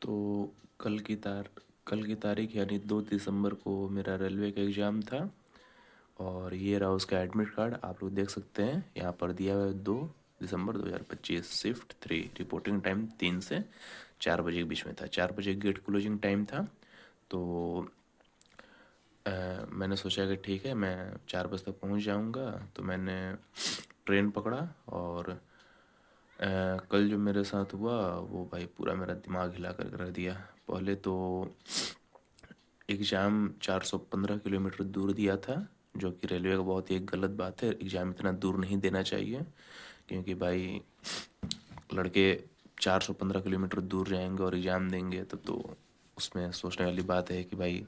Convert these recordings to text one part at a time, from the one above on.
तो कल की तारीख यानी 2 दिसंबर को मेरा रेलवे का एग्ज़ाम था। और ये रहा उसका एडमिट कार्ड, आप लोग देख सकते हैं यहाँ पर दिया हुआ है। 2 दिसंबर 2025, शिफ्ट 3, रिपोर्टिंग टाइम 3 से 4 बजे के बीच में था। 4 बजे गेट क्लोजिंग टाइम था। तो मैंने सोचा कि ठीक है, मैं 4 बजे तक पहुँच जाऊँगा। तो मैंने ट्रेन पकड़ा। और कल जो मेरे साथ हुआ वो भाई पूरा मेरा दिमाग हिला कर रख दिया। पहले तो एग्ज़ाम 415 किलोमीटर दूर दिया था, जो कि रेलवे का बहुत ही एक गलत बात है। एग्ज़ाम इतना दूर नहीं देना चाहिए, क्योंकि भाई लड़के 415 किलोमीटर दूर जाएंगे और एग्ज़ाम देंगे, तब तो उसमें सोचने वाली बात है कि भाई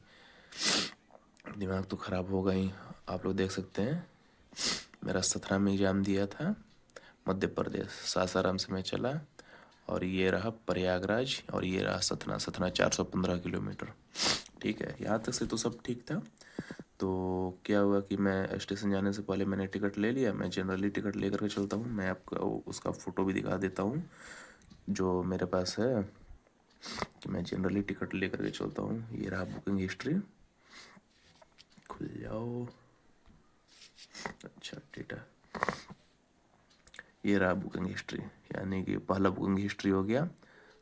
दिमाग तो ख़राब होगा ही। आप लोग देख सकते हैं मेरा सतना में एग्ज़ाम दिया था, मध्य प्रदेश सासाराम से मैं चला। और ये रहा प्रयागराज, और ये रहा सतना। सतना 415 किलोमीटर। ठीक है, यहाँ तक से तो सब ठीक था। तो क्या हुआ कि मैं स्टेशन जाने से पहले मैंने टिकट ले लिया। मैं जनरली टिकट लेकर के चलता हूँ। मैं आपको उसका फ़ोटो भी दिखा देता हूँ जो मेरे पास है, कि मैं जनरली टिकट लेकर के चलता हूँ। ये रहा बुकिंग हिस्ट्री, खुल जाओ। अच्छा डेटा, ये रहा बुकिंग हिस्ट्री, यानी कि पहला बुकिंग हिस्ट्री हो गया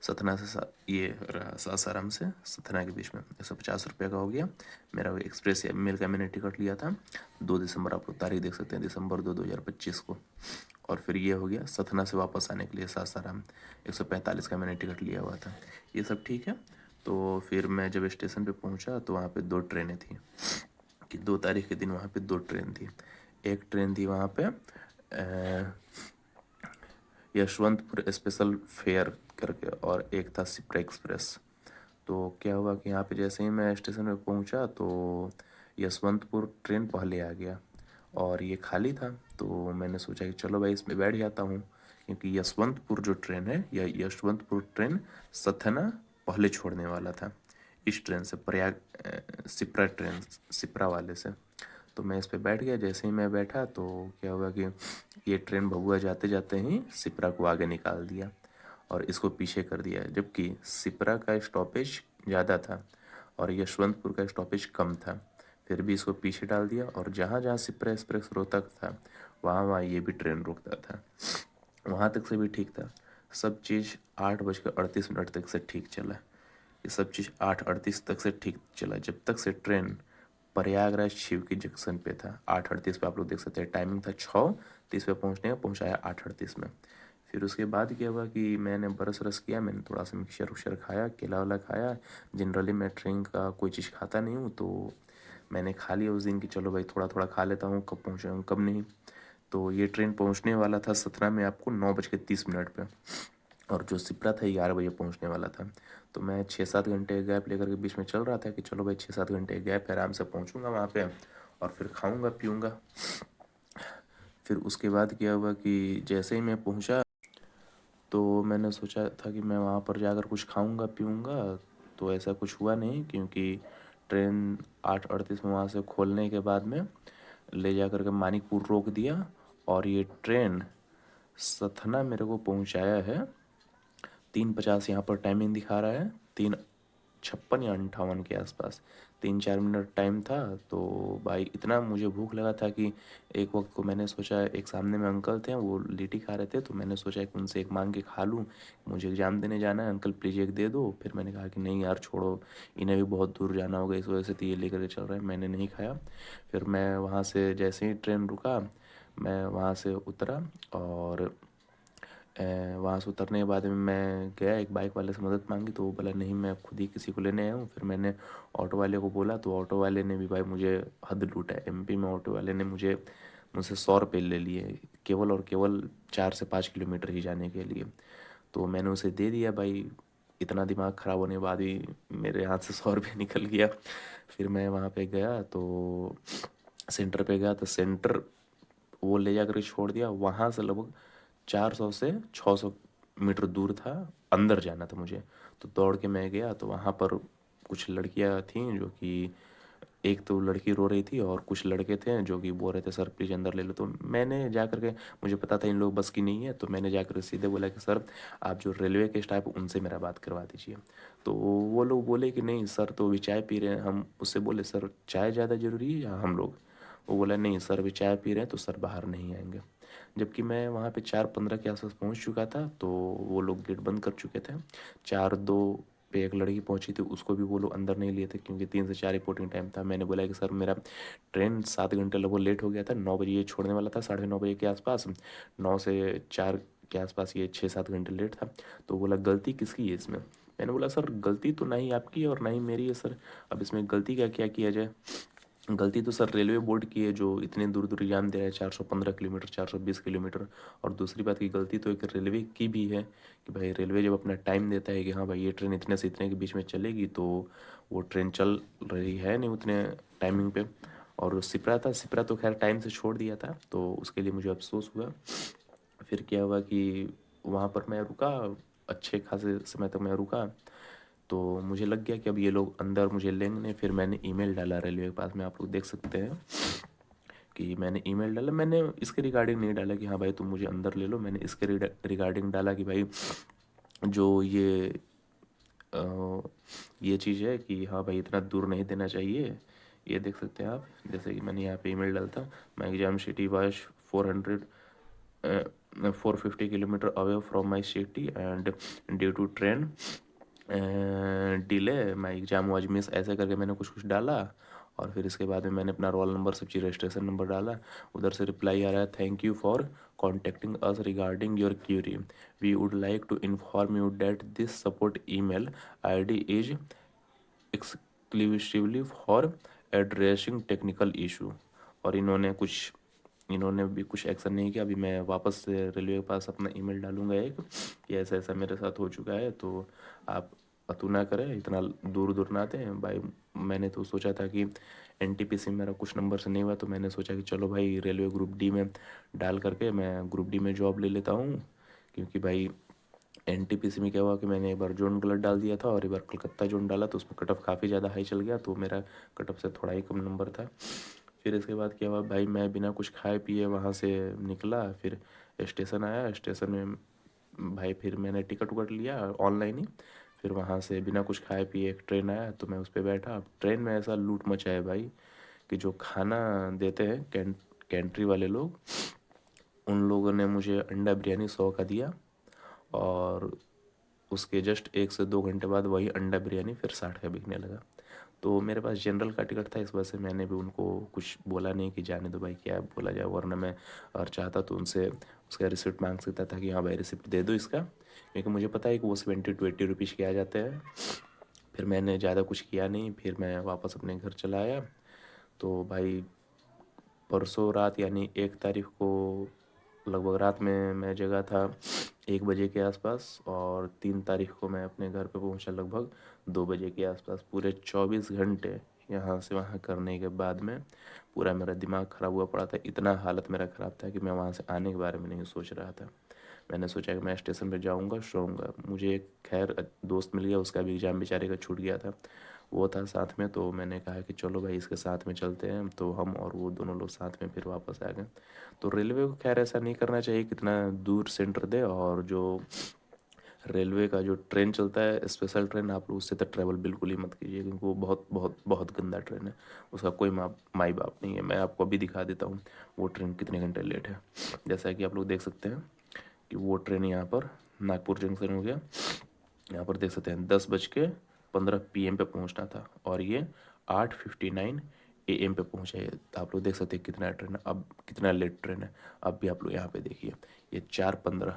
सतना से ये रहा सासाराम से सतना के बीच में, 150 रुपये का हो गया। मेरा वो एक्सप्रेस या मेल का मैंने टिकट लिया था 2 दिसंबर, आप लोग तारीख देख सकते हैं, दिसंबर 2025 को। और फिर ये हो गया सतना से वापस आने के लिए सासाराम, 145 का मैंने टिकट लिया हुआ था। ये सब ठीक है। तो फिर मैं जब स्टेशन पे पहुंचा तो वहाँ पे 2 ट्रेनें थी, कि 2 तारीख के दिन वहाँ पे 2 ट्रेन थी। एक ट्रेन थी वहाँ पे यशवंतपुर स्पेशल फेयर करके, और एक था सिप्रा एक्सप्रेस। तो क्या हुआ कि यहाँ पे जैसे ही मैं स्टेशन में पहुँचा तो यशवंतपुर ट्रेन पहले आ गया और ये खाली था। तो मैंने सोचा कि चलो भाई इसमें बैठ जाता हूँ, क्योंकि यशवंतपुर जो ट्रेन है, या यशवंतपुर ट्रेन सतना पहले छोड़ने वाला था इस ट्रेन से, सिप्रा ट्रेन, सिप्रा वाले से। तो मैं इस पे बैठ गया। जैसे ही मैं बैठा तो क्या हुआ कि ये ट्रेन भभुआ जाते जाते ही सिप्रा को आगे निकाल दिया और इसको पीछे कर दिया, जबकि सिप्रा का स्टॉपेज ज़्यादा था और यशवंतपुर का स्टॉपेज कम था। फिर भी इसको पीछे डाल दिया, और जहाँ जहाँ सिप्रा एक्सप्रेस रोहतक था वहाँ वहाँ ये भी ट्रेन रुकता था। वहाँ तक से भी ठीक था। सब चीज़ 8:38 तक से ठीक चला। ये सब चीज़ 8:38 तक से ठीक चला, जब तक से ट्रेन प्रयागराज शिवकी जंक्शन पे था। 8:38 पे आप लोग देख सकते हैं, टाइमिंग था 6:30 पे पहुंचने का, पहुंचाया 8:38 में। फिर उसके बाद क्या हुआ कि मैंने ब्रश व्रश किया, मैंने थोड़ा सा मिक्सचर उक्सचर खाया, केला वाला खाया। जनरली मैं ट्रेन का कोई चीज़ खाता नहीं हूँ, तो मैंने खा लिया उस दिन कि चलो भाई थोड़ा थोड़ा खा लेता हूँ, कब पहुँचाऊँ कब नहीं। तो ये ट्रेन पहुँचने वाला था सतना में आपको 9:30 पे, और जो सिपरा था 11 बजे पहुंचने वाला था। तो मैं 6-7 घंटे गैप लेकर के बीच में चल रहा था कि चलो भाई 6-7 घंटे गैप है, आराम से पहुंचूंगा वहाँ पे और फिर खाऊंगा पीऊँगा। फिर उसके बाद क्या हुआ कि जैसे ही मैं पहुंचा तो मैंने सोचा था कि मैं वहाँ पर जाकर कुछ खाऊंगा पीऊँगा, तो ऐसा कुछ हुआ नहीं, क्योंकि ट्रेन 8:38 में वहाँ से खोलने के बाद में ले जा कर के मानिकपुर रोक दिया। और ये ट्रेन सतना मेरे को पहुँचाया है 3:50, यहाँ पर टाइमिंग दिखा रहा है 3:56 या 58 के आसपास, 3-4 मिनट टाइम था। तो भाई इतना मुझे भूख लगा था कि एक वक्त को मैंने सोचा, एक सामने में अंकल थे वो लिट्टी खा रहे थे, तो मैंने सोचा कि उनसे एक मांग के खा लूँ, मुझे एग्ज़ाम देने जाना है, अंकल प्लीज़ एक दे दो। फिर मैंने कहा कि नहीं यार छोड़ो, इन्हें भी बहुत दूर जाना होगा, इस वजह से तो ये लेकर के चल रहे हैं, मैंने नहीं खाया। फिर मैं वहाँ से जैसे ही ट्रेन रुका, मैं वहाँ से उतरा, और वहाँ से उतरने के बाद में मैं गया एक बाइक वाले से मदद मांगी, तो वो बोला नहीं मैं खुद ही किसी को लेने आया हूँ। फिर मैंने ऑटो वाले को बोला, तो ऑटो वाले ने भी भाई मुझे हद लूटा है। एमपी में ऑटो वाले ने मुझसे 100 रुपये ले लिए, केवल और केवल 4 से 5 किलोमीटर ही जाने के लिए। तो मैंने उसे दे दिया भाई। इतना दिमाग ख़राब होने के बाद भी मेरे हाथ से 100 रुपये निकल गया। फिर मैं वहाँ पे गया, तो सेंटर पे गया, तो सेंटर वो ले जाकर छोड़ दिया। वहाँ से लगभग 400 से 600 मीटर दूर था, अंदर जाना था मुझे। तो दौड़ के मैं गया, तो वहाँ पर कुछ लड़कियाँ थीं जो कि एक तो लड़की रो रही थी और कुछ लड़के थे जो कि बोल रहे थे सर प्लीज़ अंदर ले लो। तो मैंने जा कर के, मुझे पता था इन लोग बस की नहीं है, तो मैंने जा कर सीधे बोला कि सर आप जो रेलवे के स्टाफ उनसे मेरा बात करवा दीजिए। तो वो लोग बोले कि नहीं सर तो अभी चाय पी रहे हैं। हम उससे बोले सर चाय ज़्यादा ज़रूरी है या हम लोग? वो बोला नहीं सर अभी चाय पी रहे हैं तो सर बाहर नहीं आएंगे। जबकि मैं वहाँ पे 4:15 के आसपास पहुँच चुका था, तो वो लोग गेट बंद कर चुके थे। 4:02 पे एक लड़की पहुँची थी, उसको भी वो लोग अंदर नहीं लिए थे क्योंकि 3 से 4 रिपोर्टिंग टाइम था। मैंने बोला कि सर मेरा ट्रेन 7 घंटे लगभग लेट हो गया था, 9 बजे ये छोड़ने वाला था, 9:30 बजे के आसपास, 9 से 4 के आसपास ये 6-7 घंटे लेट था। तो बोला गलती किसकी है इसमें? मैंने बोला सर गलती तो ना ही आपकी है और ना ही मेरी है सर, अब इसमें गलती का क्या किया जाए? गलती तो सर रेलवे बोर्ड की है जो इतने दूर दूर एग्जाम दे रहा है, 415 किलोमीटर, 420 किलोमीटर। और दूसरी बात की गलती तो एक रेलवे की भी है कि भाई रेलवे जब अपना टाइम देता है कि हाँ भाई ये ट्रेन इतने से इतने के बीच में चलेगी, तो वो ट्रेन चल रही है नहीं उतने टाइमिंग पे। और सिपरा था, सिपरा तो खैर टाइम से छोड़ दिया था, तो उसके लिए मुझे अफसोस हुआ। फिर क्या हुआ कि वहाँ पर मैं रुका, अच्छे खासे समय तक मैं रुका। तो मुझे लग गया कि अब ये लोग अंदर मुझे लेंगे नहीं। फिर मैंने ईमेल डाला रेलवे के पास में, आप लोग देख सकते हैं कि मैंने ईमेल डाला। मैंने इसके रिगार्डिंग नहीं डाला कि हाँ भाई तुम मुझे अंदर ले लो, मैंने इसके रिगार्डिंग डाला कि भाई जो अ, ये चीज़ है कि हाँ भाई इतना दूर नहीं देना चाहिए। ये देख सकते हैं आप, जैसे कि मैंने यहाँ पे ईमेल डालता, my exam city was 450 kilometre away from my city and due to train delay my exam was miss, ऐसे करके मैंने कुछ कुछ डाला। और फिर इसके बाद में मैंने अपना रोल नंबर, सब चीज़, रजिस्ट्रेशन नंबर डाला। उधर से रिप्लाई आ रहा है, thank you for contacting us regarding your query, we would like to inform you that this support email ID is exclusively for addressing technical issue. और इन्होंने भी कुछ एक्शन नहीं किया। अभी मैं वापस से रेलवे के पास अपना ईमेल डालूंगा एक कि ऐसा ऐसा मेरे साथ हो चुका है, तो आप अतु ना करें, इतना दूर दूर ना आते भाई। मैंने तो सोचा था कि एनटीपीसी में मेरा कुछ नंबर से नहीं हुआ, तो मैंने सोचा कि चलो भाई रेलवे ग्रुप डी में डाल करके मैं ग्रुप डी में जॉब ले लेता हूँ। क्योंकि भाई एनटीपीसी में क्या हुआ कि मैंने एक बार जोन गलत डाल दिया था और एक बार कलकत्ता जोन डाला, तो उसमें कट ऑफ काफ़ी ज़्यादा हाई चल गया, तो मेरा कट ऑफ से थोड़ा ही कम नंबर था। फिर इसके बाद क्या हुआ भाई, मैं बिना कुछ खाए पिए वहाँ से निकला। फिर स्टेशन आया, स्टेशन में भाई फिर मैंने टिकट उकट लिया ऑनलाइन ही। फिर वहाँ से बिना कुछ खाए पिए एक ट्रेन आया, तो मैं उस पर बैठा। अब ट्रेन में ऐसा लूट मचा है भाई कि जो खाना देते हैं कैंट्री वाले लोग, उन लोगों ने मुझे अंडा बिरयानी 100 का दिया, और उसके जस्ट 1 से 2 घंटे बाद वही अंडा बिरयानी फिर 60 का बिकने लगा। तो मेरे पास जनरल का टिकट था, इस वजह से मैंने भी उनको कुछ बोला नहीं कि जाने दो भाई, क्या बोला जाए, वरना मैं और चाहता तो उनसे उसका रिसिप्ट मांग सकता था कि हाँ भाई रिसिप्ट दे दो इसका, क्योंकि मुझे पता है कि वो 70 to 80 रुपीज़ के आ जाते हैं। फिर मैंने ज़्यादा कुछ किया नहीं, फिर मैं वापस अपने घर चला आया। तो भाई परसों रात यानी 1 तारीख को लगभग रात में मैं जगा था 1 बजे के आसपास, और 3 तारीख को मैं अपने घर पे पहुंचा लगभग 2 बजे के आसपास। पूरे 24 घंटे यहाँ से वहाँ करने के बाद में पूरा मेरा दिमाग ख़राब हुआ पड़ा था। इतना हालत मेरा ख़राब था कि मैं वहाँ से आने के बारे में नहीं सोच रहा था। मैंने सोचा कि मैं स्टेशन पे जाऊँगा, सोऊंगा। मुझे एक खैर दोस्त मिल गया, उसका भी एग्ज़ाम बेचारे का छूट गया था, वो था साथ में। तो मैंने कहा कि चलो भाई इसके साथ में चलते हैं, तो हम और वो दोनों लोग साथ में फिर वापस आ गए। तो रेलवे को खैर ऐसा नहीं करना चाहिए, कितना दूर सेंटर दे। और जो रेलवे का जो ट्रेन चलता है स्पेशल ट्रेन, आप लोग उससे तो ट्रैवल बिल्कुल ही मत कीजिए, क्योंकि वो बहुत बहुत बहुत गंदा ट्रेन है। उसका कोई माई बाप नहीं है। मैं आपको अभी दिखा देता हूँ वो ट्रेन कितने घंटे लेट है। जैसा कि आप लोग देख सकते हैं कि वो ट्रेन यहाँ पर नागपुर जंक्शन हो गया, यहाँ पर देख सकते हैं 10:15 PM पे पहुँचना था, और ये 8:59 AM पे पहुँचा है। तो आप लोग देख सकते हैं कितना ट्रेन है, अब कितना लेट ट्रेन है। अब भी आप लोग यहाँ पे देखिए, ये 4:15,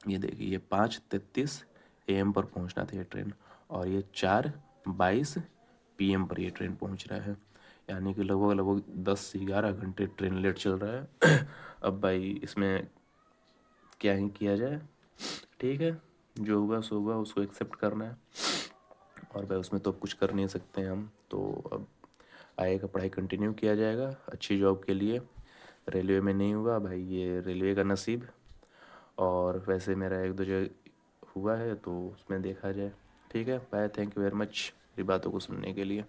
ये देखिए ये 5:33 AM पर पहुँचना था ये ट्रेन, और ये 4:22 PM पर ये ट्रेन पहुँच रहा है। यानी कि लगभग लगभग 10 से 11 घंटे ट्रेन लेट चल रहा है। अब भाई इसमें क्या ही किया जाए, ठीक है, जो हुआ सो हुआ, उसको एक्सेप्ट करना है। और भाई उसमें तो अब कुछ कर नहीं सकते हैं हम। तो अब आगे का पढ़ाई कंटिन्यू किया जाएगा अच्छी जॉब के लिए। रेलवे में नहीं हुआ भाई, ये रेलवे का नसीब। और वैसे मेरा एक दो जगह हुआ है, तो उसमें देखा जाए। ठीक है, bye, thank you very much मेरी बातों को सुनने के लिए।